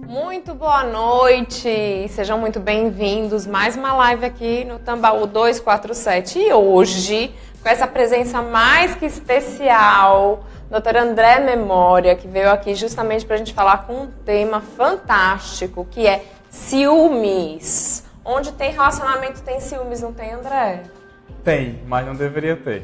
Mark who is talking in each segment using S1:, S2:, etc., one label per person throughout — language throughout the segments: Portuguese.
S1: Muito boa noite, sejam muito bem-vindos. Mais uma live aqui no Tambaú 247 e hoje, com essa presença mais que especial, Dr. André Memória, que veio aqui justamente para a gente falar com um tema fantástico, que é ciúmes. Onde tem relacionamento tem ciúmes, não tem, André?
S2: Tem, mas não deveria ter.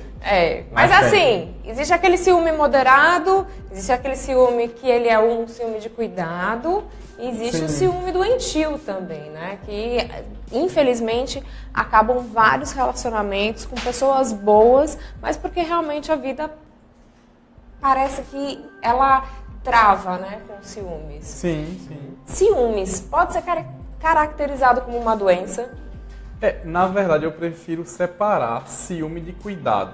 S1: Mas assim, existe aquele ciúme moderado, existe aquele ciúme que ele é um ciúme de cuidado, e existe o ciúme doentio também, né? Que, infelizmente, acabam vários relacionamentos com pessoas boas, mas porque realmente a vida parece que ela trava, né, com ciúmes.
S2: Sim.
S1: Ciúmes pode ser caracterizado como uma doença?
S2: Na verdade, eu prefiro separar ciúme de cuidado.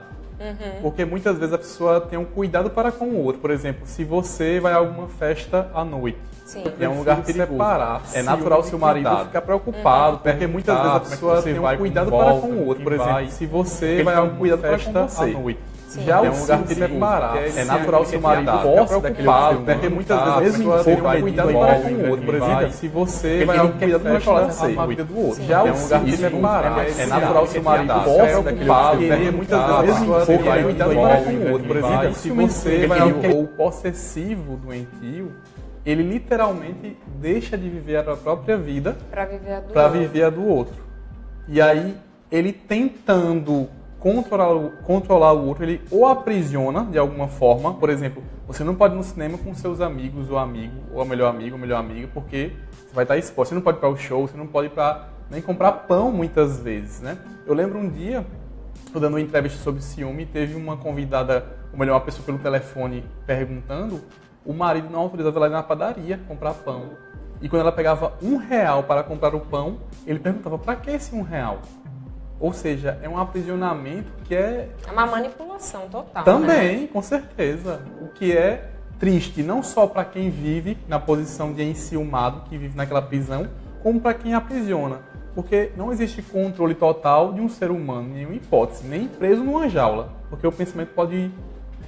S2: Porque muitas vezes a pessoa tem um cuidado para com o outro. Por exemplo, se você vai a alguma festa à noite, é um lugar perigoso. É natural seu marido ficar preocupado, porque muitas vezes a pessoa tem um cuidado para com o outro. Por exemplo, se você vai a algum cuidado para com você à noite. Já é um lugar separado. É natural seu marido ficar preocupado, porque muitas vezes a pessoa tem um cuidado para com o outro. Por exemplo, se você vai a algum cuidado para com a vida do outro. Já é um lugar separado. É natural seu marido ficar preocupado, porque muitas vezes a pessoa tem um cuidado para com o outro. Por exemplo, se você vai ao possessivo doentio, ele literalmente deixa de viver a própria vida para viver a do outro. E aí, ele tentando controlar o outro, ele ou aprisiona de alguma forma. Por exemplo, você não pode ir no cinema com seus amigos, ou a melhor amigo, ou melhor amiga, porque você vai estar exposto. Você não pode ir para o show, você não pode ir nem comprar pão muitas vezes, né? Eu lembro um dia, eu dando uma entrevista sobre ciúme, teve uma convidada, ou melhor, uma pessoa pelo telefone perguntando, o marido não autorizava ela ir na padaria comprar pão. E quando ela pegava R$1 para comprar o pão, ele perguntava, para que esse R$1? Ou seja, é um aprisionamento que é...
S1: É uma manipulação total,
S2: também,
S1: né?
S2: Com certeza. O que é triste, não só para quem vive na posição de enciumado, que vive naquela prisão, como para quem aprisiona. Porque não existe controle total de um ser humano, nenhuma hipótese, nem preso numa jaula. Porque o pensamento pode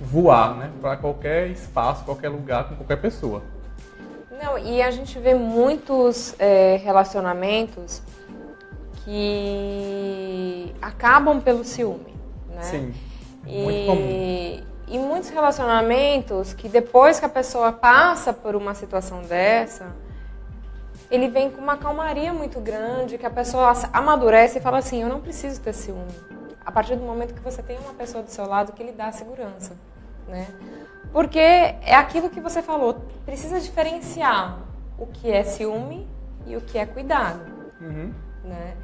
S2: voar, né, para qualquer espaço, qualquer lugar, com qualquer pessoa.
S1: Não, e a gente vê muitos relacionamentos que acabam pelo ciúme, né?
S2: Sim, muito comum.
S1: E muitos relacionamentos que depois que a pessoa passa por uma situação dessa, ele vem com uma calmaria muito grande, que a pessoa amadurece e fala assim, eu não preciso ter ciúme. A partir do momento que você tem uma pessoa do seu lado que lhe dá segurança, né? Porque é aquilo que você falou, precisa diferenciar o que é ciúme e o que é cuidado, né?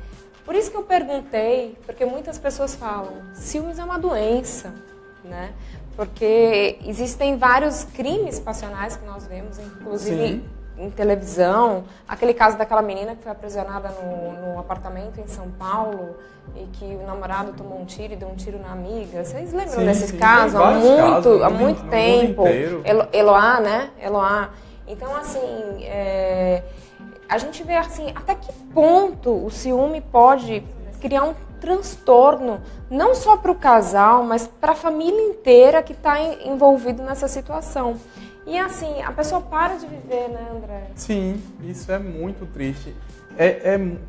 S1: Por isso que eu perguntei, porque muitas pessoas falam, ciúmes é uma doença, né? Porque existem vários crimes passionais que nós vemos, inclusive em televisão, aquele caso daquela menina que foi aprisionada no apartamento em São Paulo e que o namorado tomou um tiro e deu um tiro na amiga. Vocês lembram desses casos? Há muito tempo. Eloá, né? Eloá. Então, assim, a gente vê assim, até que ponto o ciúme pode criar um transtorno, não só para o casal, mas para a família inteira que está envolvido nessa situação. E assim, a pessoa para de viver, né, André?
S2: Sim, isso é muito triste.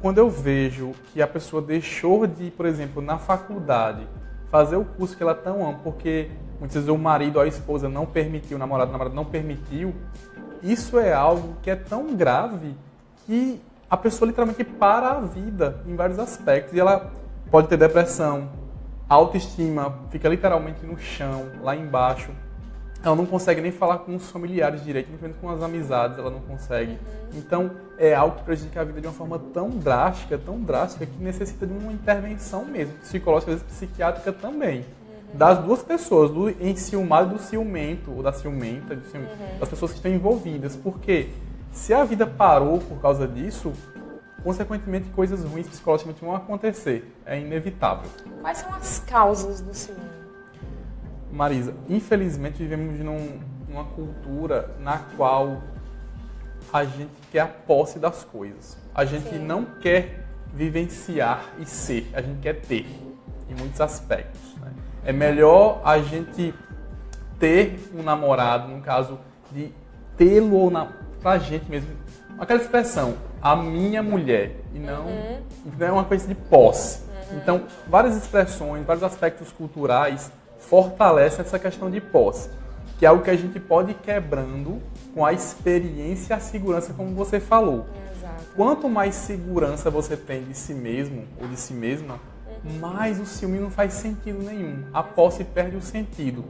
S2: Quando eu vejo que a pessoa deixou de, por exemplo, na faculdade, fazer o curso que ela tão ama, porque muitas vezes o marido ou a esposa não permitiu, o namorado não permitiu, isso é algo que é tão grave que a pessoa literalmente para a vida em vários aspectos. E ela pode ter depressão, a autoestima fica literalmente no chão, lá embaixo. Ela não consegue nem falar com os familiares direito, nem com as amizades, ela não consegue. Então, é algo que prejudica a vida de uma forma tão drástica, que necessita de uma intervenção mesmo, psicológica, às vezes psiquiátrica também. Das duas pessoas, do enciumado e do ciumento, ou da ciumenta, das pessoas que estão envolvidas. Porque se a vida parou por causa disso, consequentemente coisas ruins psicologicamente vão acontecer. É inevitável.
S1: Quais são as causas do ciúme?
S2: Marisa, infelizmente vivemos numa cultura na qual a gente quer a posse das coisas. A gente não quer vivenciar e ser, a gente quer ter, em muitos aspectos, né? É melhor a gente ter um namorado, no caso de tê-lo ou pra gente mesmo, aquela expressão, a minha mulher, e não é uma coisa de posse. Então, várias expressões, vários aspectos culturais fortalecem essa questão de posse, que é algo que a gente pode ir quebrando com a experiência e a segurança, como você falou.
S1: Exato.
S2: Quanto mais segurança você tem de si mesmo ou de si mesma, mais o ciúme não faz sentido nenhum. A posse perde o sentido.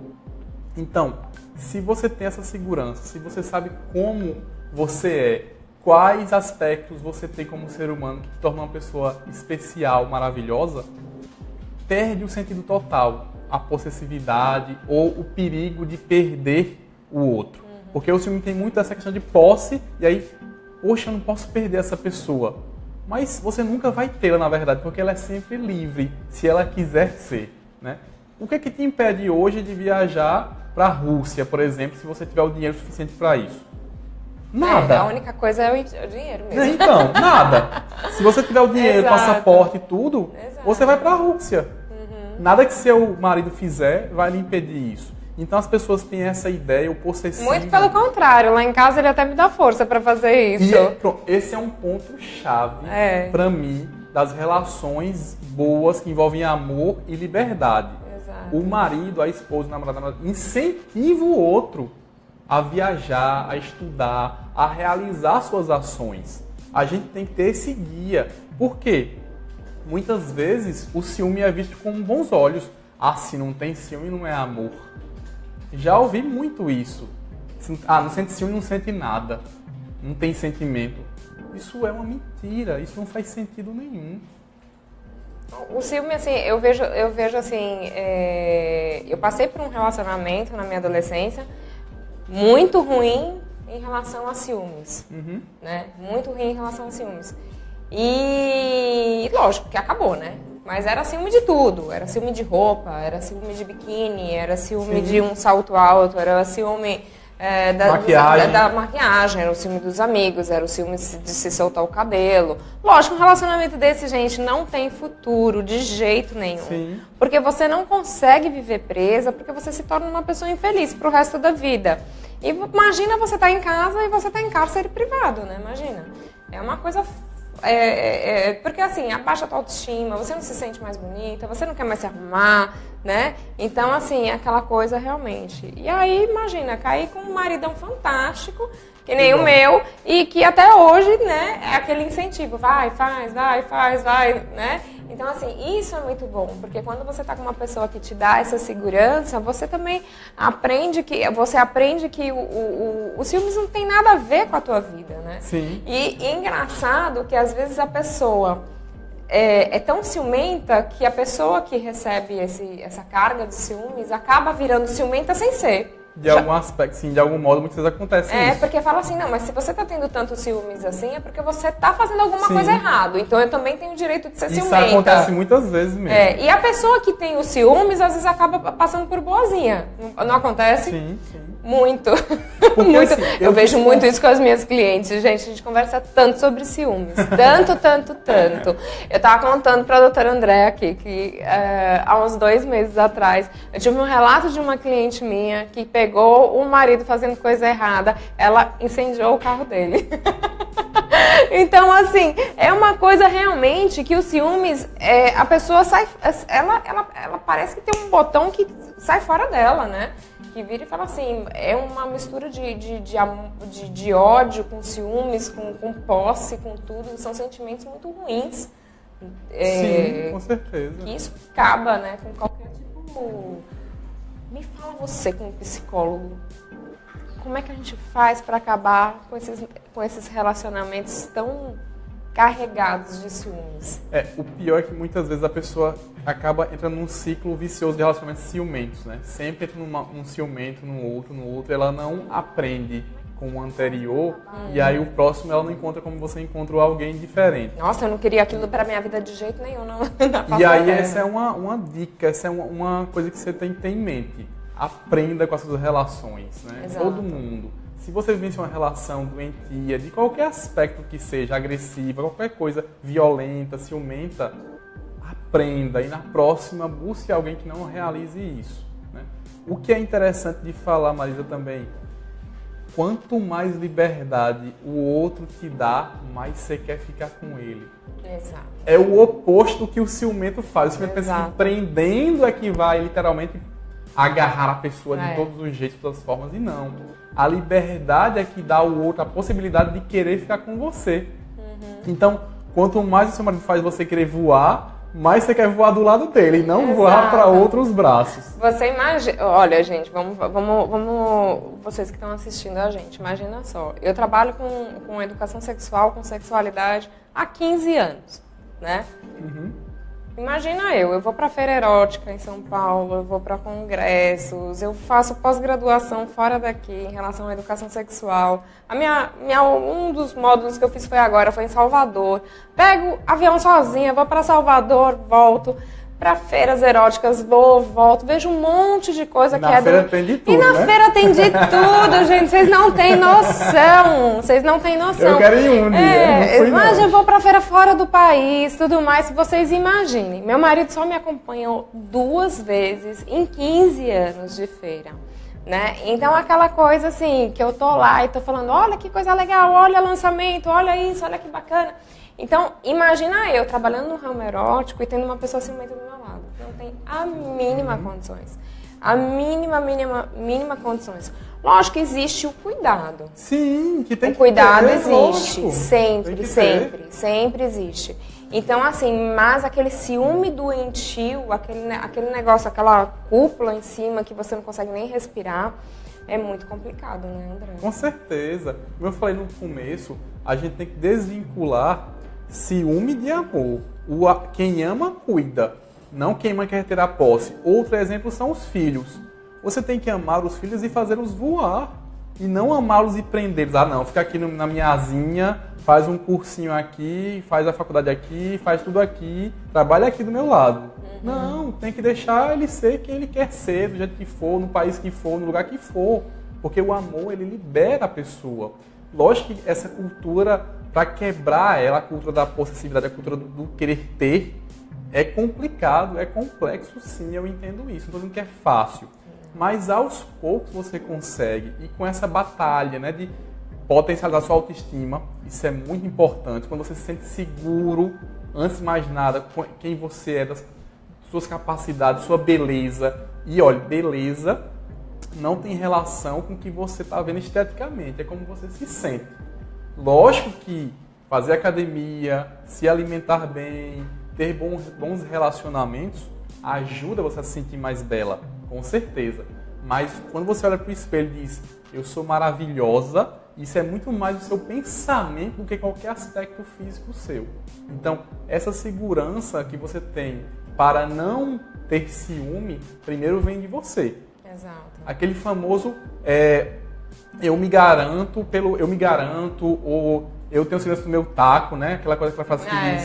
S2: Então, se você tem essa segurança, se você sabe como você é, quais aspectos você tem como ser humano que te torna uma pessoa especial, maravilhosa, perde o sentido total, a possessividade ou o perigo de perder o outro. Porque o ciúme tem muito essa questão de posse, e aí, poxa, eu não posso perder essa pessoa. Mas você nunca vai tê-la, na verdade, porque ela é sempre livre, se ela quiser ser, né? O que é que te impede hoje de viajar para a Rússia, por exemplo, se você tiver o dinheiro suficiente para isso? Nada.
S1: A única coisa é o dinheiro mesmo.
S2: Então, nada. Se você tiver o dinheiro,
S1: Exato.
S2: Passaporte e tudo,
S1: Exato.
S2: você vai para a Rússia. Nada que seu marido fizer vai lhe impedir isso. Então as pessoas têm essa ideia, o possessivo.
S1: Muito pelo contrário, lá em casa ele até me dá força pra fazer isso.
S2: E esse é um ponto-chave pra mim das relações boas que envolvem amor e liberdade.
S1: Exato.
S2: O marido, a esposa, o namorado, incentiva o outro a viajar, a estudar, a realizar suas ações. A gente tem que ter esse guia. Por quê? Muitas vezes o ciúme é visto com bons olhos. Ah, se não tem ciúme, não é amor. Já ouvi muito isso. Ah, não sente ciúme, não sente nada. Não tem sentimento. Isso é uma mentira. Isso não faz sentido nenhum.
S1: O ciúme, assim, eu vejo assim, eu passei por um relacionamento na minha adolescência muito ruim em relação a ciúmes, né? Muito ruim em relação a ciúmes. E lógico que acabou, né? Mas era ciúme de tudo. Era ciúme de roupa, era ciúme de biquíni, era ciúme de um salto alto, era ciúme da maquiagem, era o ciúme dos amigos, era o ciúme de se soltar o cabelo. Lógico, um relacionamento desse, gente, não tem futuro de jeito nenhum.
S2: Sim.
S1: Porque você não consegue viver presa, porque você se torna uma pessoa infeliz pro resto da vida. E imagina você tá em casa e você tá em cárcere privado, né? Imagina. É uma coisa... porque assim, abaixa a tua autoestima, você não se sente mais bonita, você não quer mais se arrumar, né? Então, assim, é aquela coisa realmente. E aí, imagina, cair com um maridão fantástico, que nem o meu, e que até hoje, né, é aquele incentivo, vai, faz, né? Então, assim, isso é muito bom, porque quando você tá com uma pessoa que te dá essa segurança, você também aprende que o ciúmes não tem nada a ver com a tua vida, né?
S2: Sim.
S1: E é engraçado que às vezes a pessoa é tão ciumenta que a pessoa que recebe essa carga de ciúmes acaba virando ciumenta sem ser.
S2: De algum aspecto, sim, de algum modo, muitas vezes acontece isso.
S1: Porque fala assim, não, mas se você tá tendo tanto ciúmes assim, é porque você tá fazendo alguma coisa errada. Então eu também tenho o direito de ser ciumenta.
S2: Isso acontece muitas vezes mesmo.
S1: E a pessoa que tem os ciúmes, às vezes acaba passando por boazinha. Não acontece?
S2: Sim, sim.
S1: Muito.
S2: Porque,
S1: muito.
S2: assim,
S1: eu vejo muito isso com as minhas clientes. Gente, a gente conversa tanto sobre ciúmes. Tanto. Eu tava contando pra doutora André aqui que há uns 2 meses atrás, eu tive um relato de uma cliente minha que pegou o marido fazendo coisa errada. Ela incendiou o carro dele. Então, assim, é uma coisa realmente que os ciúmes, a pessoa sai... Ela parece que tem um botão que sai fora dela, né? Que vira e fala assim, é uma mistura de ódio com ciúmes, com posse, com tudo. São sentimentos muito ruins.
S2: Sim, com certeza.
S1: Que isso acaba, né, com qualquer tipo... Me fala você, como psicólogo, como é que a gente faz para acabar com esses relacionamentos tão carregados de ciúmes?
S2: O pior é que muitas vezes a pessoa acaba entrando num ciclo vicioso de relacionamentos ciumentos, né? Sempre entra num ciumento, no outro, ela não aprende com o anterior, e aí o próximo ela não encontra como você encontrou alguém diferente.
S1: Nossa, eu não queria aquilo pra minha vida de jeito nenhum, não.
S2: E aí essa é uma dica, essa é uma coisa que você tem que ter em mente. Aprenda com as suas relações, né?
S1: Exato.
S2: Todo mundo. Se você vivencia uma relação doentia, de qualquer aspecto que seja, agressiva, qualquer coisa violenta, ciumenta, aprenda e na próxima busque alguém que não realize isso. né? O que é interessante de falar, Marisa, também, quanto mais liberdade o outro te dá, mais você quer ficar com ele.
S1: Exato.
S2: É o oposto do que o ciumento faz. O ciumento pensa que prendendo é que vai literalmente agarrar a pessoa de todos os jeitos, de todas as formas, e não. A liberdade é que dá ao outro a possibilidade de querer ficar com você. Então, quanto mais o seu marido faz você querer voar, mais você quer voar do lado dele, e não voar para outros braços.
S1: Você imagina... Olha, gente, vamos... Vocês que estão assistindo a gente, imagina só. Eu trabalho com educação sexual, com sexualidade, há 15 anos, né? Imagina eu vou para feira erótica em São Paulo, eu vou para congressos, eu faço pós-graduação fora daqui em relação à educação sexual. Um dos módulos que eu fiz foi em Salvador. Pego avião sozinha, vou para Salvador, volto para feiras eróticas, volto, vejo um monte de coisa que é...
S2: Na feira tem de tudo,
S1: E na feira tem de tudo, gente, vocês não têm noção,
S2: Eu quero ir um dia,
S1: mas eu vou pra feira fora do país, tudo mais, vocês imaginem. Meu marido só me acompanhou 2 vezes em 15 anos de feira, né? Então aquela coisa assim, que eu tô lá e tô falando, olha que coisa legal, olha lançamento, olha isso, olha que bacana. Então, imagina eu trabalhando no ramo erótico e tendo uma pessoa ciumenta do meu lado. Não tem a mínima condições. A mínima condições. Lógico que existe o cuidado.
S2: Sim, que tem que ter.
S1: O cuidado existe.
S2: Lógico.
S1: Sempre existe. Então, assim, mas aquele ciúme doentio, aquele negócio, aquela cúpula em cima que você não consegue nem respirar, é muito complicado, né, André?
S2: Com certeza. Como eu falei no começo, a gente tem que desvincular ciúme de amor. Quem ama, cuida. Não quem ama quer ter a posse. Outro exemplo são os filhos. Você tem que amar os filhos e fazê-los voar. E não amá-los e prendê-los. Ah, não, fica aqui na minha asinha, faz um cursinho aqui, faz a faculdade aqui, faz tudo aqui, trabalha aqui do meu lado. Não, tem que deixar ele ser quem ele quer ser, do jeito que for, no país que for, no lugar que for. Porque o amor, ele libera a pessoa. Lógico que essa cultura, para quebrar ela, a cultura da possessividade, a cultura do querer ter, é complicado, é complexo sim, eu entendo isso. Não estou dizendo que é fácil. Mas aos poucos você consegue. E com essa batalha, né, de potencializar sua autoestima, isso é muito importante. Quando você se sente seguro, antes de mais nada, quem você é, das suas capacidades, sua beleza. E olha, beleza não tem relação com o que você está vendo esteticamente, é como você se sente. Lógico que fazer academia, se alimentar bem, ter bons relacionamentos, ajuda você a se sentir mais bela, com certeza. Mas quando você olha para o espelho e diz, eu sou maravilhosa, isso é muito mais o seu pensamento do que qualquer aspecto físico seu. Então, essa segurança que você tem para não ter ciúme, primeiro vem de você.
S1: Exato.
S2: Aquele famoso eu me garanto, ou eu tenho segurança do meu taco, né? Aquela coisa que ela faz que diz...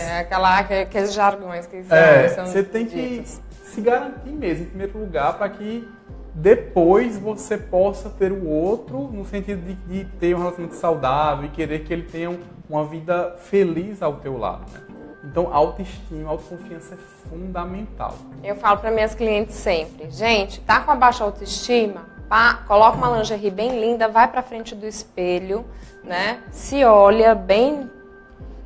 S1: Aqueles jargões que são
S2: você tem que se garantir mesmo, em primeiro lugar, para que depois você possa ter o outro no sentido de ter um relacionamento saudável e querer que ele tenha uma vida feliz ao teu lado, né? Então, autoestima, autoconfiança é fundamental.
S1: Eu falo para minhas clientes sempre, gente, tá com a baixa autoestima? Coloca uma lingerie bem linda, vai para frente do espelho, né? Se olha bem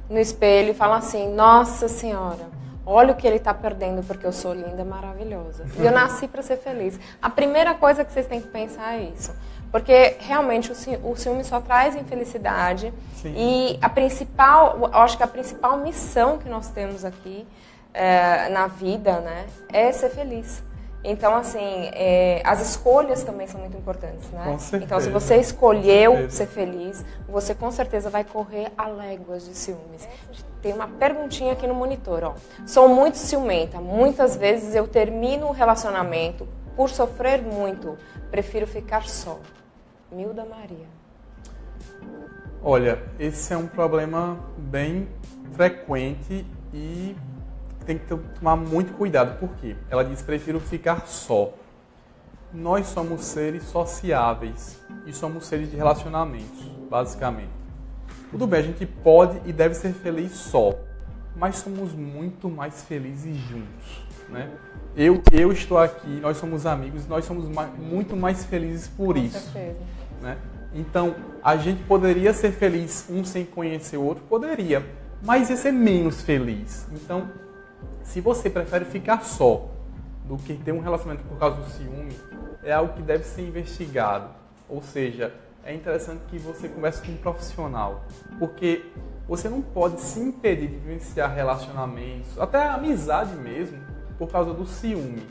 S1: no espelho e fala assim, nossa senhora, olha o que ele está perdendo porque eu sou linda, maravilhosa. E eu nasci para ser feliz. A primeira coisa que vocês têm que pensar é isso. Porque realmente o ciúme só traz infelicidade. Sim. E eu acho que a principal missão que nós temos aqui na vida, né, é ser feliz. Então, assim, as escolhas também são muito importantes, né?
S2: Com certeza.
S1: Então, se você escolheu ser feliz, você com certeza vai correr a léguas de ciúmes. Tem uma perguntinha aqui no monitor, ó. Sou muito ciumenta. Muitas vezes eu termino o relacionamento por sofrer muito. Prefiro ficar só. Milda Maria.
S2: Olha, esse é um problema bem frequente e tem que tomar muito cuidado. Por quê? Ela diz, prefiro ficar só. Nós somos seres sociáveis e somos seres de relacionamentos, basicamente. Tudo bem, a gente pode e deve ser feliz só, mas somos muito mais felizes juntos. né? Eu estou aqui, nós somos amigos, nós somos muito mais felizes por isso. Com certeza. Né? Então, a gente poderia ser feliz um sem conhecer o outro? Poderia, mas ia ser menos feliz. Então, se você prefere ficar só do que ter um relacionamento por causa do ciúme, é algo que deve ser investigado. Ou seja, é interessante que você converse com um profissional, porque você não pode se impedir de vivenciar relacionamentos, até a amizade mesmo, por causa do ciúme.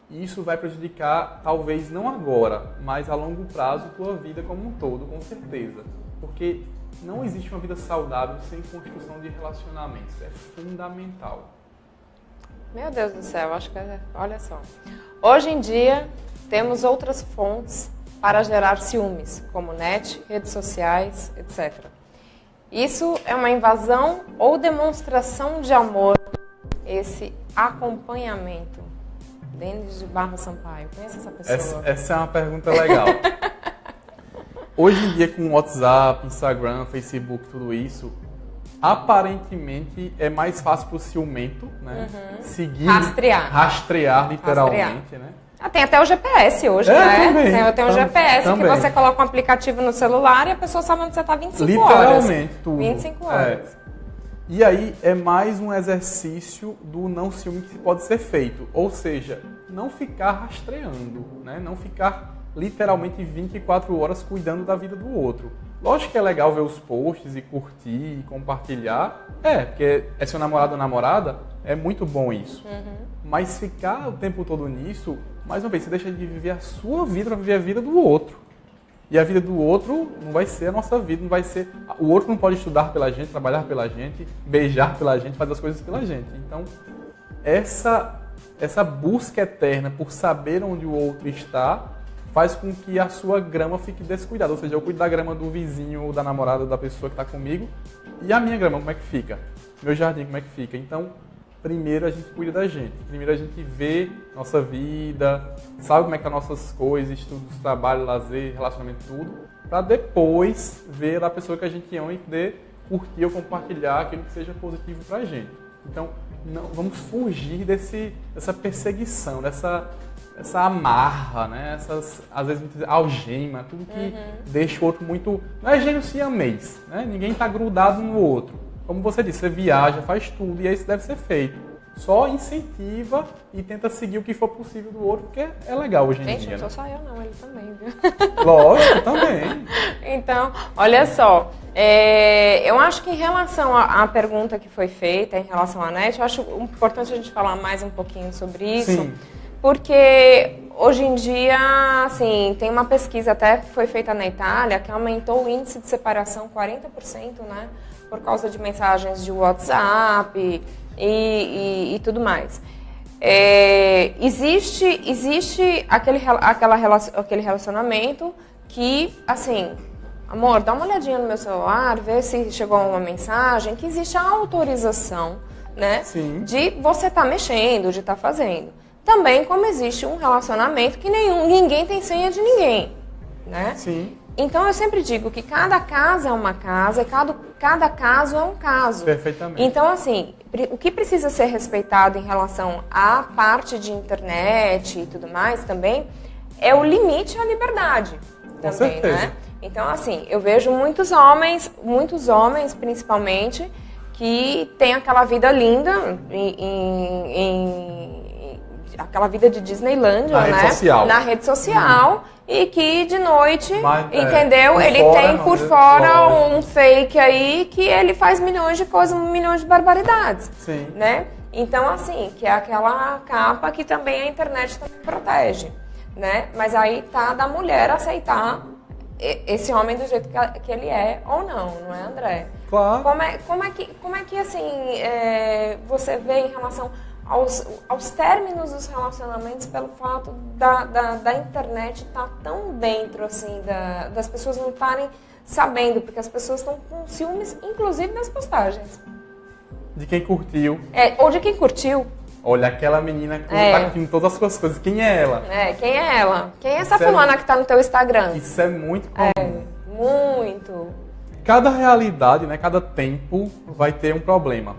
S2: E isso vai prejudicar, talvez não agora, mas a longo prazo, a tua vida como um todo, com certeza. Porque não existe uma vida saudável sem construção de relacionamentos. É fundamental.
S1: Meu Deus do céu, acho que olha só. Hoje em dia, temos outras fontes para gerar ciúmes, como net, redes sociais, etc. Isso é uma invasão ou demonstração de amor, esse acompanhamento? Denis de Barros Sampaio, conhece essa pessoa?
S2: Essa é uma pergunta legal. Hoje em dia, com WhatsApp, Instagram, Facebook, tudo isso, aparentemente é mais fácil para o ciumento, né? Seguir, rastrear literalmente, né?
S1: Tem até o GPS hoje, né? Tem um GPS também. Que você coloca um aplicativo no celular e a pessoa sabe onde você está 25 horas.
S2: Literalmente, tudo.
S1: 25 horas.
S2: E aí é mais um exercício do não ciúme que pode ser feito. Ou seja, não ficar rastreando, né? Não ficar literalmente 24 horas cuidando da vida do outro. Lógico que é legal ver os posts e curtir e compartilhar. Porque é seu namorado ou namorada, é muito bom isso. Mas ficar o tempo todo nisso, mais uma vez, você deixa de viver a sua vida para viver a vida do outro. E a vida do outro não vai ser a nossa vida, não vai ser... O outro não pode estudar pela gente, trabalhar pela gente, beijar pela gente, fazer as coisas pela gente. Então, essa busca eterna por saber onde o outro está faz com que a sua grama fique descuidada. Ou seja, eu cuido da grama do vizinho ou da namorada da pessoa que está comigo. E a minha grama, como é que fica? Meu jardim, como é que fica? Então, primeiro a gente cuida da gente. Primeiro a gente vê nossa vida, sabe como é que estão nossas coisas, estudos, trabalho, lazer, relacionamento, tudo. Para depois ver a pessoa que a gente ama e poder curtir ou compartilhar aquilo que seja positivo para a gente. Então, não, vamos fugir dessa perseguição, dessa amarra, né? Às vezes, algema, tudo que deixa o outro muito... Não é gênio siamês, né? Ninguém está grudado no outro. Como você disse, você viaja, faz tudo, e isso deve ser feito. Só incentiva e tenta seguir o que for possível do outro, porque é legal hoje em dia.
S1: Gente, não sou só eu não, ele também, viu?
S2: Lógico, também.
S1: Então, olha só, eu acho que em relação à pergunta que foi feita, em relação à net, eu acho importante a gente falar mais um pouquinho sobre isso.
S2: Sim.
S1: Porque hoje em dia, assim, tem uma pesquisa até que foi feita na Itália que aumentou o índice de separação 40%, né? Por causa de mensagens de WhatsApp e tudo mais. Existe aquele relacionamento que, assim, amor, dá uma olhadinha no meu celular, vê se chegou uma mensagem, que existe a autorização, né?
S2: Sim.
S1: De você estar mexendo, de estar fazendo. Também como existe um relacionamento que ninguém tem senha de ninguém, né?
S2: Sim.
S1: Então eu sempre digo que cada casa é uma casa e cada caso é um caso.
S2: Perfeitamente.
S1: Então, assim, o que precisa ser respeitado em relação à parte de internet e tudo mais também é o limite à liberdade.
S2: Com
S1: também,
S2: certeza.
S1: Né? Então, assim, eu vejo muitos homens principalmente, que têm aquela vida linda aquela vida de Disneylândia, na rede social, e que de noite, entendeu? Ele tem por fora um fake aí que ele faz milhões de coisas, milhões de barbaridades.
S2: Sim.
S1: Né? Então, assim, que é aquela capa que também a internet também protege, né? Mas aí tá da mulher aceitar esse homem do jeito que ele é ou não é, André?
S2: Claro.
S1: Como é que assim, você vê em relação aos términos dos relacionamentos pelo fato da internet estar tão dentro, assim, das pessoas não estarem sabendo, porque as pessoas estão com ciúmes, inclusive das postagens.
S2: De quem curtiu.
S1: Ou de quem curtiu.
S2: Olha, aquela menina que tá curtindo todas as suas coisas. Quem é ela?
S1: Quem é ela? Quem é essa fulana que tá no teu Instagram?
S2: Isso é muito comum.
S1: Muito.
S2: Cada realidade, né, cada tempo vai ter um problema.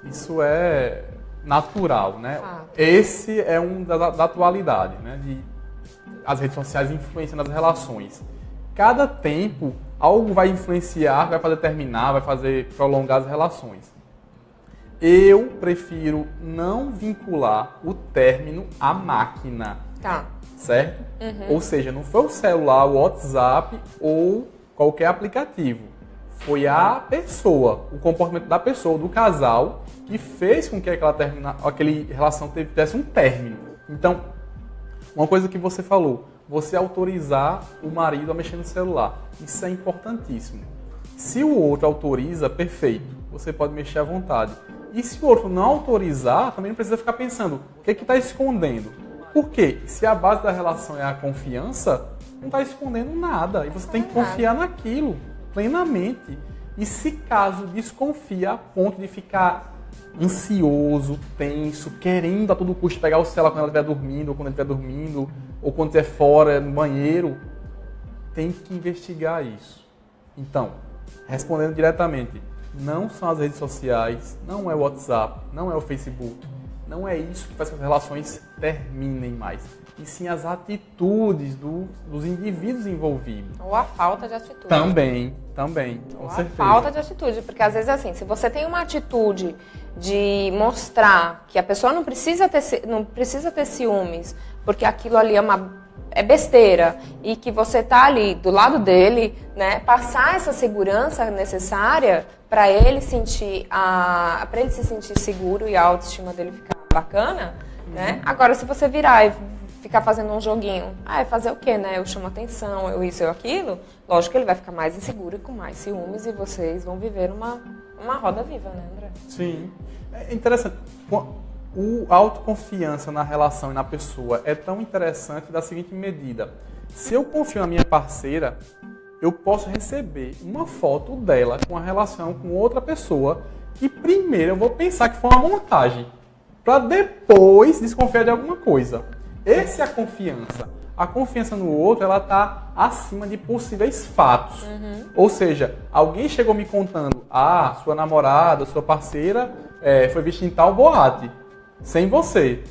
S2: Isso é natural, né? Esse é um da atualidade, né? As redes sociais influenciam nas relações. Cada tempo, algo vai influenciar, vai fazer terminar, vai fazer prolongar as relações. Eu prefiro não vincular o término à máquina.
S1: Tá.
S2: Certo? Ou seja, não foi o celular, o WhatsApp ou qualquer aplicativo. Foi a pessoa, o comportamento da pessoa, do casal, que fez com que aquela relação tivesse um término. Então, uma coisa que você falou, você autorizar o marido a mexer no celular. Isso é importantíssimo. Se o outro autoriza, perfeito, você pode mexer à vontade. E se o outro não autorizar, também não precisa ficar pensando, o que está escondendo? Porque se a base da relação é a confiança, não está escondendo nada. E você tem que confiar naquilo plenamente. E se caso desconfia a ponto de ficar ansioso, tenso, querendo a todo custo pegar o celular quando ela estiver dormindo, ou quando ele estiver dormindo, ou quando estiver fora, no banheiro, tem que investigar isso. Então, respondendo diretamente, não são as redes sociais, não é o WhatsApp, não é o Facebook, não é isso que faz com que as relações terminem mais. E sim as atitudes dos indivíduos envolvidos.
S1: Ou a falta de atitude.
S2: Também, com certeza.
S1: A falta de atitude, porque às vezes assim, se você tem uma atitude de mostrar que a pessoa não precisa ter ciúmes, porque aquilo ali é besteira, e que você tá ali do lado dele, né, passar essa segurança necessária para ele se sentir seguro e a autoestima dele ficar bacana, né? Agora, se você virar e ficar fazendo um joguinho, fazer o quê, né? Eu chamo atenção, eu isso, eu aquilo, lógico que ele vai ficar mais inseguro e com mais ciúmes e vocês vão viver uma roda viva, né, André?
S2: Sim. É interessante. A autoconfiança na relação e na pessoa é tão interessante da seguinte medida. Se eu confio na minha parceira, eu posso receber uma foto dela com a relação com outra pessoa que primeiro eu vou pensar que foi uma montagem, para depois desconfiar de alguma coisa. Essa é a confiança. A confiança no outro, ela está acima de possíveis fatos. Ou seja, alguém chegou me contando, sua namorada, sua parceira foi vista em tal boate, sem você.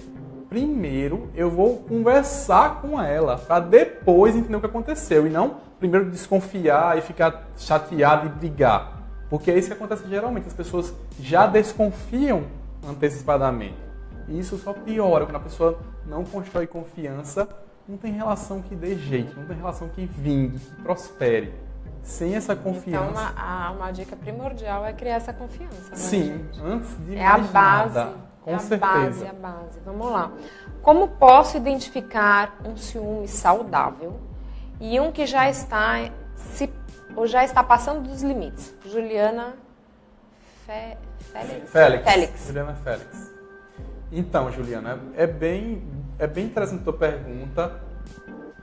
S2: Primeiro, eu vou conversar com ela, para depois entender o que aconteceu. E não primeiro desconfiar e ficar chateado e brigar. Porque é isso que acontece geralmente. As pessoas já desconfiam antecipadamente. E isso só piora. Quando a pessoa não constrói confiança, não tem relação que dê jeito, não tem relação que vingue, que prospere. Sem essa confiança...
S1: Então, uma dica primordial é criar essa confiança, né,
S2: sim,
S1: gente?
S2: antes de
S1: a
S2: mais
S1: base,
S2: nada. Com certeza.
S1: É a base. Vamos lá. Como posso identificar um ciúme saudável e um que já está passando dos limites? Juliana Félix.
S2: Juliana Félix. Então, Juliana, é bem interessante a tua pergunta.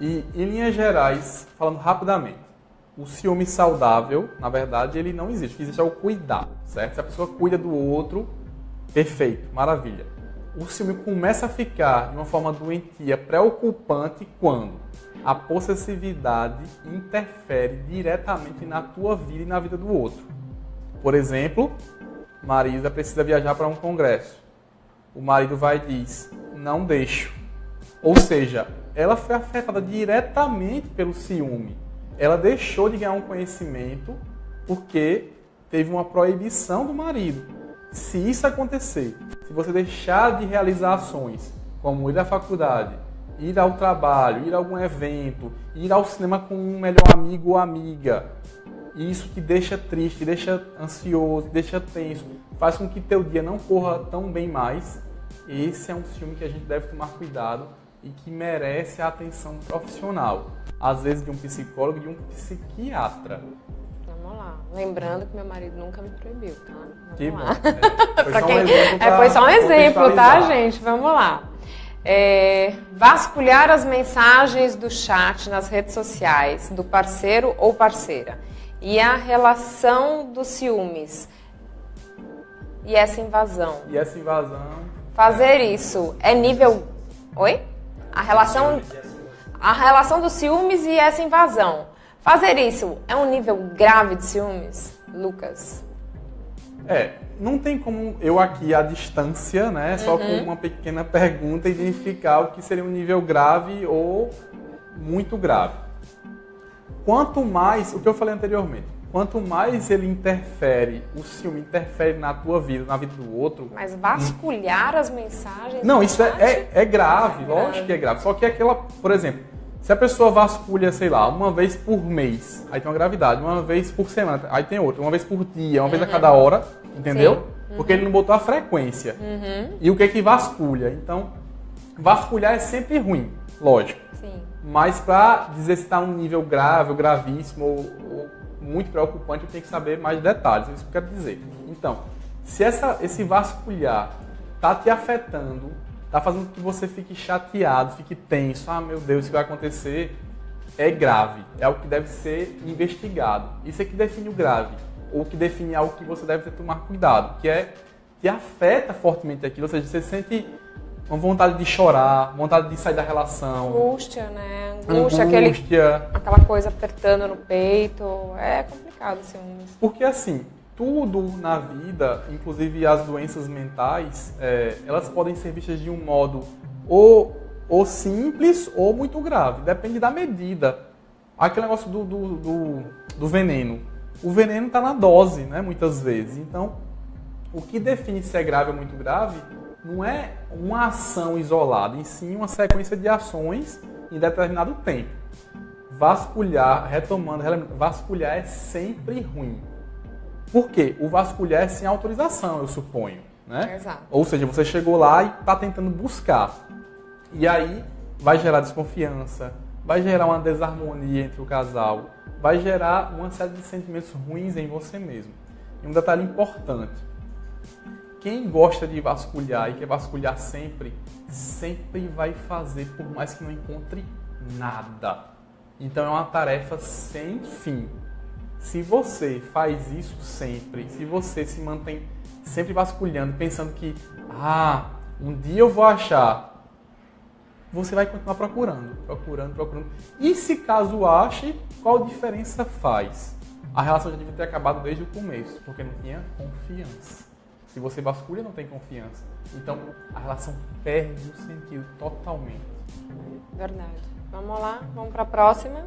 S2: E, em linhas gerais, falando rapidamente, o ciúme saudável, na verdade, ele não existe. O que existe é o cuidado, certo? Se a pessoa cuida do outro, perfeito, maravilha. O ciúme começa a ficar de uma forma doentia, preocupante, quando a possessividade interfere diretamente na tua vida e na vida do outro. Por exemplo, Marisa precisa viajar para um congresso. O marido vai e diz, não deixo. Ou seja, ela foi afetada diretamente pelo ciúme. Ela deixou de ganhar um conhecimento porque teve uma proibição do marido. Se isso acontecer, se você deixar de realizar ações, como ir à faculdade, ir ao trabalho, ir a algum evento, ir ao cinema com um melhor amigo ou amiga, e isso te deixa triste, te deixa ansioso, te deixa tenso, faz com que teu dia não corra tão bem mais, esse é um ciúme que a gente deve tomar cuidado e que merece a atenção profissional. Às vezes de um psicólogo e de um psiquiatra.
S1: Vamos lá. Lembrando que meu marido nunca me proibiu, tá?
S2: Que bom.
S1: Foi só um exemplo, tá, gente? Vamos lá. Vasculhar as mensagens do chat nas redes sociais do parceiro ou parceira. E a relação dos ciúmes. E essa invasão. Fazer isso é nível... Oi? A relação dos ciúmes e essa invasão. Fazer isso é um nível grave de ciúmes, Lucas?
S2: Não tem como eu aqui à distância, né, só com uma pequena pergunta, identificar o que seria um nível grave ou muito grave. Quanto mais, o que eu falei anteriormente, quanto mais ele interfere, o ciúme interfere na tua vida, na vida do outro...
S1: Mas vasculhar as mensagens...
S2: Não, isso é grave, lógico que é grave. Só que aquela, por exemplo, se a pessoa vasculha, sei lá, uma vez por mês, aí tem uma gravidade, uma vez por semana, aí tem outra, uma vez por dia, uma vez a cada hora, entendeu? Porque ele não botou a frequência. E o que é que vasculha? Então, vasculhar é sempre ruim, lógico.
S1: Sim.
S2: Mas para dizer se está um nível grave ou gravíssimo ou muito preocupante, eu tenho que saber mais detalhes, é isso que eu quero dizer. Então, se esse vasculhar está te afetando, está fazendo com que você fique chateado, fique tenso, meu Deus, isso vai acontecer, é grave, é algo que deve ser investigado. Isso é que define o grave, ou que define algo que você deve ter que tomar cuidado, que afeta fortemente aquilo, ou seja, você sente uma vontade de chorar, vontade de sair da relação.
S1: Angústia, né? Aquela coisa apertando no peito. É complicado, ciúmes.
S2: Porque assim, tudo na vida, inclusive as doenças mentais, elas podem ser vistas de um modo ou simples ou muito grave. Depende da medida. Aquele negócio do veneno. O veneno está na dose, né? Muitas vezes. Então, o que define se é grave ou muito grave não é uma ação isolada, e sim uma sequência de ações em determinado tempo. Vasculhar, vasculhar é sempre ruim. Por quê? O vasculhar é sem autorização, eu suponho. Né?
S1: Exato.
S2: Ou seja, você chegou lá e está tentando buscar. E aí vai gerar desconfiança, vai gerar uma desarmonia entre o casal, vai gerar uma série de sentimentos ruins em você mesmo. E um detalhe importante. Quem gosta de vasculhar e quer vasculhar sempre vai fazer por mais que não encontre nada. Então é uma tarefa sem fim. Se você faz isso sempre, se você se mantém sempre vasculhando, pensando que um dia eu vou achar, você vai continuar procurando. E se caso ache, qual diferença faz? A relação já devia ter acabado desde o começo, porque não tinha confiança. Se você vasculha, não tem confiança. Então, a relação perde o sentido totalmente.
S1: Verdade. Vamos lá, vamos para a próxima.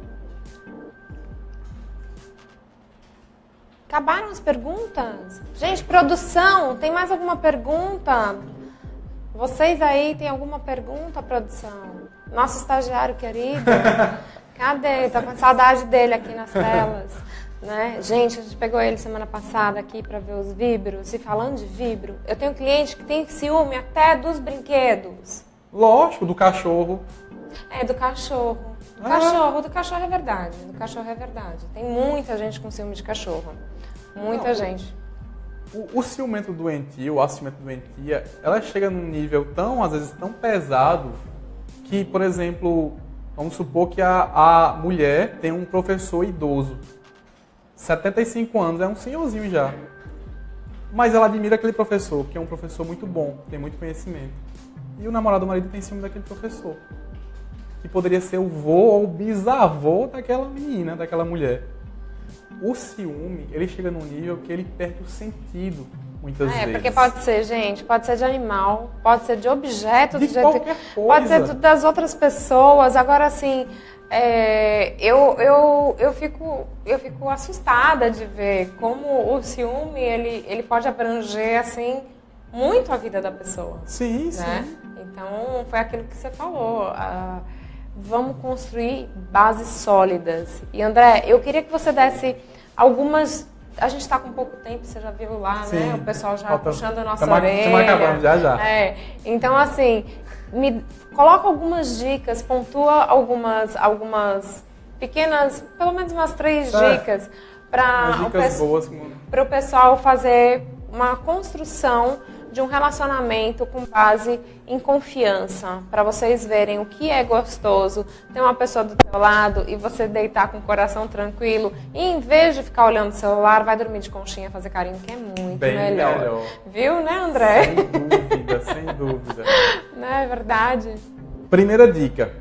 S1: Acabaram as perguntas? Gente, produção, tem mais alguma pergunta? Vocês aí, tem alguma pergunta, produção? Nosso estagiário querido, cadê? Tô com saudade dele aqui nas telas. Né? Gente, a gente pegou ele semana passada aqui para ver os vibros. E falando de vibro, eu tenho cliente que tem ciúme até dos brinquedos.
S2: Lógico, do cachorro.
S1: Do cachorro. Do cachorro é verdade. Tem muita gente com ciúme de cachorro. Muita gente.
S2: O ciumento doentio, a ciumento doentia, ela chega num nível tão, às vezes, tão pesado que, por exemplo, vamos supor que a mulher tem um professor idoso. 75 anos, é um senhorzinho já. Mas ela admira aquele professor, que é um professor muito bom, tem muito conhecimento. E o namorado do marido tem ciúme daquele professor. Que poderia ser o vô ou o bisavô daquela menina, daquela mulher. O ciúme, ele chega num nível que ele perde o sentido, muitas vezes.
S1: Porque pode ser, gente, pode ser de animal, pode ser de objeto,
S2: de qualquer coisa.
S1: Pode ser das outras pessoas. Agora, assim... Eu fico assustada de ver como o ciúme ele pode abranger assim muito a vida da pessoa.
S2: Sim,
S1: né?
S2: sim.
S1: Então foi aquilo que você falou. Vamos construir bases sólidas. E André, eu queria que você desse algumas. A gente está com pouco tempo, você já viu lá,
S2: sim.
S1: Né? O pessoal já puxando a nossa orelha.
S2: Estamos acabando já.
S1: Então assim. Coloca algumas dicas, pontua algumas pequenas, pelo menos umas 3 dicas para o pessoal fazer uma construção de um relacionamento com base em confiança, para vocês verem o que é gostoso ter uma pessoa do teu lado e você deitar com o coração tranquilo e em vez de ficar olhando o celular, vai dormir de conchinha, fazer carinho, que é muito melhor. Viu, né, André?
S2: Sem dúvida.
S1: Não é verdade?
S2: Primeira dica,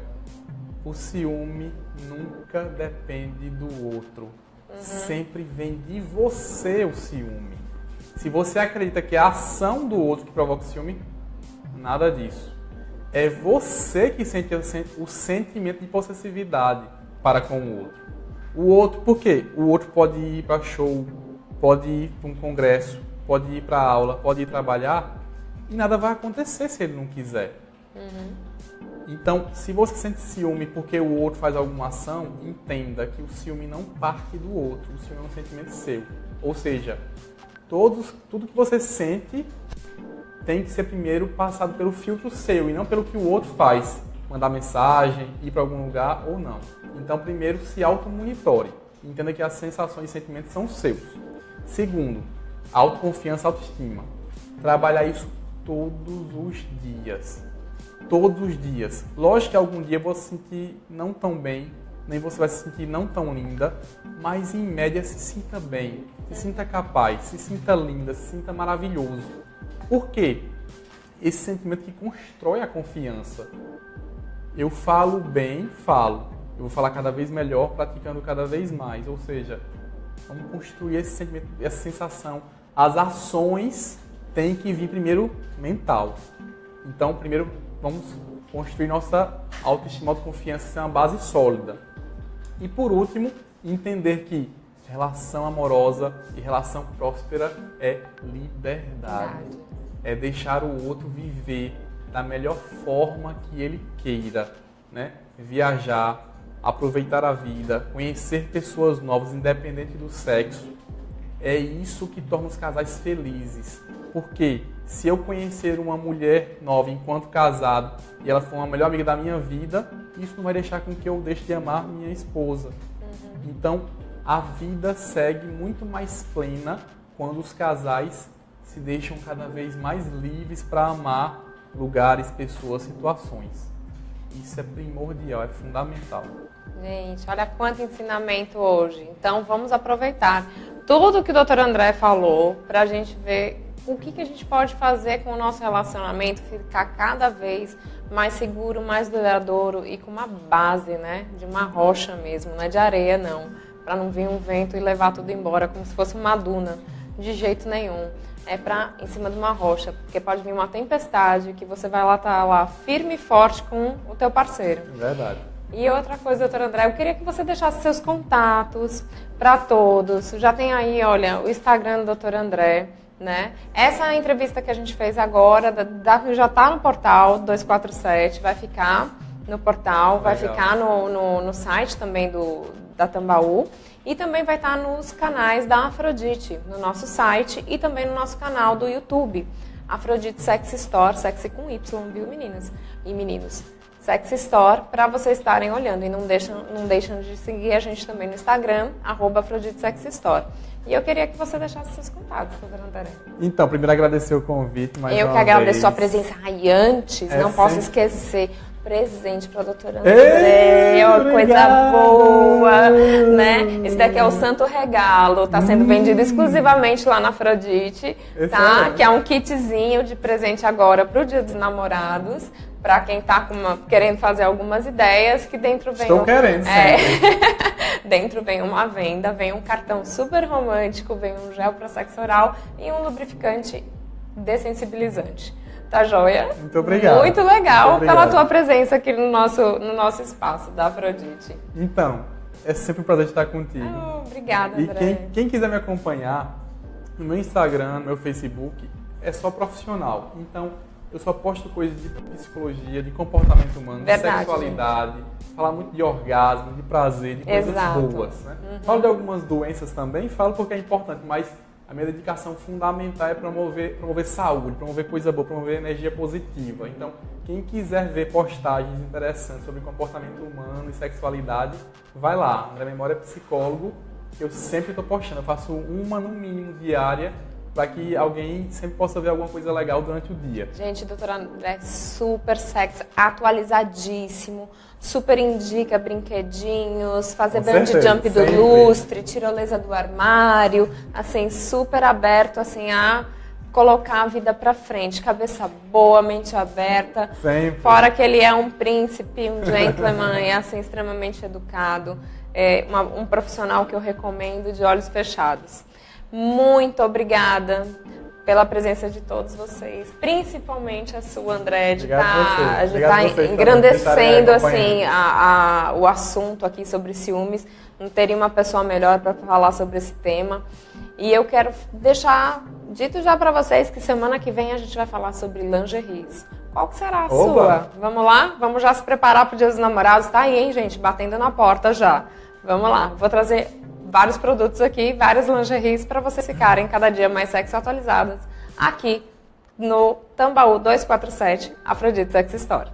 S2: o ciúme nunca depende do outro. Sempre vem de você o ciúme. Se você acredita que é a ação do outro que provoca o ciúme, nada disso. É você que sente o sentimento de possessividade para com o outro. O outro, por quê? O outro pode ir para show, pode ir para um congresso, pode ir para aula, pode ir trabalhar e nada vai acontecer se ele não quiser. Então, se você sente ciúme porque o outro faz alguma ação, entenda que o ciúme não parte do outro, o ciúme é um sentimento seu. Ou seja, tudo que você sente tem que ser primeiro passado pelo filtro seu e não pelo que o outro faz. Mandar mensagem, ir para algum lugar ou não. Então, primeiro, se automonitore. Entenda que as sensações e sentimentos são seus. Segundo, autoconfiança, autoestima. Trabalhar isso todos os dias. Todos os dias. Lógico que algum dia você se sentir não tão bem, nem você vai se sentir não tão linda, mas em média se sinta bem, se sinta capaz, se sinta linda, se sinta maravilhoso. Por quê? Esse sentimento que constrói a confiança. Eu falo bem, falo. Eu vou falar cada vez melhor, praticando cada vez mais. Ou seja, vamos construir esse sentimento, essa sensação. As ações têm que vir primeiro mental. Então, primeiro vamos construir nossa autoestima, autoconfiança, ser uma base sólida. E por último, entender que relação amorosa e relação próspera é liberdade. É deixar o outro viver da melhor forma que ele queira, né? Viajar, aproveitar a vida, conhecer pessoas novas, independente do sexo. É isso que torna os casais felizes. Porque se eu conhecer uma mulher nova enquanto casado e ela for uma melhor amiga da minha vida, isso não vai deixar com que eu deixe de amar minha esposa. Então, a vida segue muito mais plena quando os casais se deixam cada vez mais livres para amar lugares, pessoas, situações. Isso é primordial, é fundamental.
S1: Gente, olha quanto ensinamento hoje. Então, vamos aproveitar tudo que o Dr. André falou para a gente ver o que a gente pode fazer com o nosso relacionamento ficar cada vez mais seguro, mais duradouro e com uma base, né, de uma rocha mesmo, não é de areia não, para não vir um vento e levar tudo embora como se fosse uma duna, de jeito nenhum. É em cima de uma rocha, porque pode vir uma tempestade que você vai lá estar lá firme e forte com o teu parceiro.
S2: Verdade.
S1: E outra coisa, doutor André, eu queria que você deixasse seus contatos para todos. Já tem aí, olha, o Instagram do Dr. André, né? Essa entrevista que a gente fez agora já está no portal 247, vai ficar no portal, vai ficar no site também da Tambaú. E também vai estar nos canais da Afrodite, no nosso site e também no nosso canal do YouTube. Afrodite Sex Store, sexy com Y, viu, meninas e meninos? Sex Store, para vocês estarem olhando. E não deixam de seguir a gente também no Instagram, @Afrodite Sex Store. E eu queria que você deixasse seus contatos, doutora André.
S2: Então, primeiro agradecer o convite mais uma vez.
S1: Eu que agradeço a sua presença. E antes, não posso esquecer, presente para a doutora André, uma coisa boa, né? Esse daqui é o Santo Regalo, tá sendo vendido exclusivamente lá na Afrodite, tá? Que é um kitzinho de presente agora pro Dia dos Namorados, para quem tá querendo fazer algumas ideias, que dentro vem...
S2: Estou querendo,
S1: Dentro vem uma venda, vem um cartão super romântico, vem um gel para sexo oral e um lubrificante dessensibilizante. Tá joia?
S2: Muito obrigado.
S1: Muito legal pela tua presença aqui no nosso espaço da Afrodite.
S2: Então, é sempre um prazer estar contigo.
S1: Obrigada, André.
S2: E quem quiser me acompanhar, no meu Instagram, no meu Facebook, é só profissional. Então, eu só posto coisas de psicologia, de comportamento humano, de sexualidade, falar muito de orgasmo, de prazer, de coisas boas. Né? Falo de algumas doenças também, falo porque é importante, mas a minha dedicação fundamental é promover saúde, promover coisa boa, promover energia positiva. Então, quem quiser ver postagens interessantes sobre comportamento humano e sexualidade, vai lá. André Memória é psicólogo, eu sempre estou postando. Eu faço uma, no mínimo, diária, para que alguém sempre possa ver alguma coisa legal durante o dia.
S1: Gente, doutora André, super sexy, atualizadíssimo, super indica brinquedinhos, fazer bungee jump do lustre, tirolesa do armário, assim, super aberto, assim, a colocar a vida pra frente, cabeça boa, mente aberta.
S2: Sempre.
S1: Fora que ele é um príncipe, um gentleman, assim, extremamente educado, um profissional que eu recomendo de olhos fechados. Muito obrigada pela presença de todos vocês, principalmente a sua, André, de estar engrandecendo assim, o assunto aqui sobre ciúmes. Não teria uma pessoa melhor para falar sobre esse tema. E eu quero deixar dito já para vocês que semana que vem a gente vai falar sobre lingeries. Qual que será a sua? Vamos lá? Vamos já se preparar para o Dia dos Namorados. Tá aí, hein, gente? Batendo na porta já. Vamos lá. Vou trazer vários produtos aqui, várias lingeries para vocês ficarem cada dia mais sexy atualizadas aqui no Tambaú 247 Afrodite Sex Store.